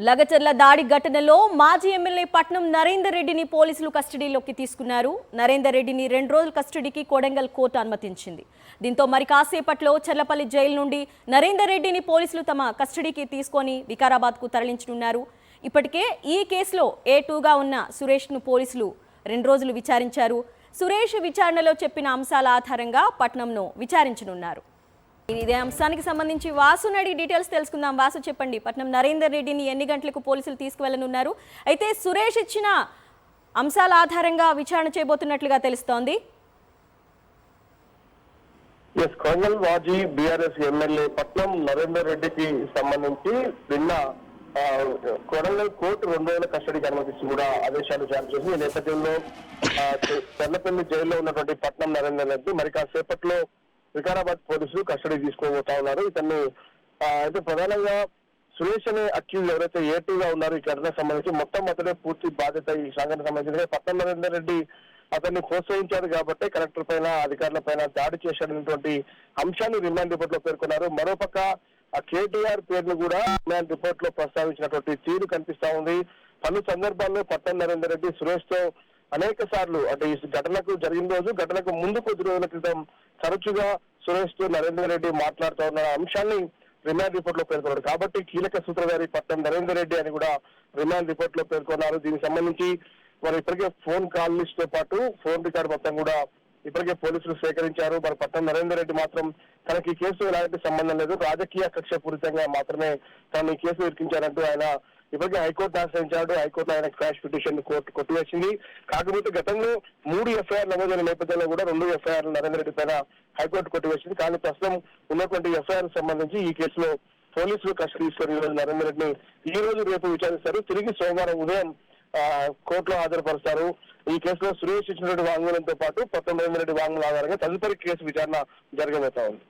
లగచర్ల దాడి ఘటనలో మాజీ ఎమ్మెల్యే పట్నం నరేందర్ రెడ్డిని పోలీసులు కస్టడీలోకి తీసుకున్నారు. నరేందర్ రెడ్డిని 2 రోజుల కస్టడీకి కొడంగల్ కోర్టు అనుమతించింది. దీంతో మరి కాసేపట్లో చర్లపల్లి జైలు నుండి నరేందర్ రెడ్డిని పోలీసులు తమ కస్టడీకి తీసుకొని వికారాబాద్కు తరలించనున్నారు. ఇప్పటికే ఈ కేసులో A2గా ఉన్న సురేష్ను పోలీసులు 2 రోజులు విచారించారు. సురేష్ విచారణలో చెప్పిన అంశాల ఆధారంగా పట్నంను విచారించనున్నారు. ఇదే అంశానికి సంబంధించి వాసు నడి డీటెయిల్స్ తెలుసుకుందాం. వాసు చెప్పండి, పట్నం నరేందర్ రెడ్డిని ఎన్ని గంటలకు పోలీసులు తీసుకువెళ్లనున్నారు? అయితే సురేష్ ఇచ్చిన అంశాల ఆధారంగా విచారణ చేయబోతున్నట్లుగా తెలుస్తోంది. కొడంగల్ మాజీ బీఆర్ఎస్ ఎమ్మెల్యే పట్నం నరేందర్ రెడ్డికి సంబంధించి నిన్న కొడంగల్ కోర్టు 2 రోజుల కస్టడీకి అనుమతిస్తూ కూడా ఆదేశాలు జారీ చేసింది. ఈ నేపథ్యంలో చర్లపల్లి జైల్లో ఉన్నటువంటి పట్నం నరేందర్ రెడ్డి మరి కాసేపట్లో వికారాబాద్ పోలీసులు కస్టడీ తీసుకోబోతా ఉన్నారు. ఇతన్ని అయితే ప్రధానంగా సురేష్ అనే అక్యూజ్ ఎవరైతే A2గా ఉన్నారు ఈ ఘటనకు సంబంధించి మొట్టమొదటి పూర్తి బాధ్యత ఈ సంఘటనకు సంబంధించి పట్నం నరేందర్ రెడ్డి అతన్ని ప్రోత్సహించారు కాబట్టి కలెక్టర్ పైన అధికారుల పైన దాడి చేసినటువంటి అంశాన్ని రిమాండ్ రిపోర్ట్ లో పేర్కొన్నారు. మరోపక్క KTR పేరును కూడా రిమాండ్ రిపోర్ట్ లో ప్రస్తావించినటువంటి తీరు కనిపిస్తా ఉంది. పలు సందర్భాల్లో పట్నం నరేందర్ రెడ్డి సురేష్ తో అనేక సార్లు అంటే ఈ ఘటనకు జరిగిన రోజు ఘటనకు ముందు కొద్ది రోజుల క్రితం తరచుగా సురేష్ తో నరేందర్ రెడ్డి మాట్లాడుతూ ఉన్న అంశాన్ని రిమాండ్ రిపోర్ట్ లో పేర్కొన్నారు. కాబట్టి కీలక సూత్రధారి పట్నం నరేందర్ రెడ్డి అని కూడా రిమాండ్ రిపోర్ట్ లో పేర్కొన్నారు. దీనికి సంబంధించి మరి ఇప్పటికే ఫోన్ కాల్ లిస్ట్ తో పాటు ఫోన్ రికార్డు మొత్తం కూడా ఇప్పటికే పోలీసులు సేకరించారు. మరి పట్నం నరేందర్ రెడ్డి మాత్రం తనకి ఈ కేసు ఎలాంటి సంబంధం లేదు, రాజకీయ కక్ష పూరితంగా మాత్రమే తను ఈ కేసు ఇరికించారంటూ ఆయన ఇప్పటికే హైకోర్టు ఆశ్రయించాడు. హైకోర్టు ఆయన క్రాష్ పిటిషన్ కోర్టు కొట్టివేసింది. కాకపోతే గతంలో 3 FIR నమోదైన నేపథ్యంలో కూడా 2 FIR నరేందర్ రెడ్డి పైన హైకోర్టు కొట్టివేసింది. కానీ ప్రస్తుతం ఉన్నటువంటి FIR సంబంధించి ఈ కేసులో పోలీసులు కస్టడీ తీసుకొని ఈ రోజు నరేందర్ రెడ్డిని ఈ రోజు రేపు విచారిస్తారు. తిరిగి సోమవారం ఉదయం కోర్టులో హాజరుపరుస్తారు. ఈ కేసులో సురేష్ ఇచ్చినటువంటి వాంగ్మూలంతో పాటు పట్నం నరేందర్ రెడ్డి వాంగ్మూలం ఆధారంగా తదుపరి కేసు విచారణ జరగబోతా ఉంది.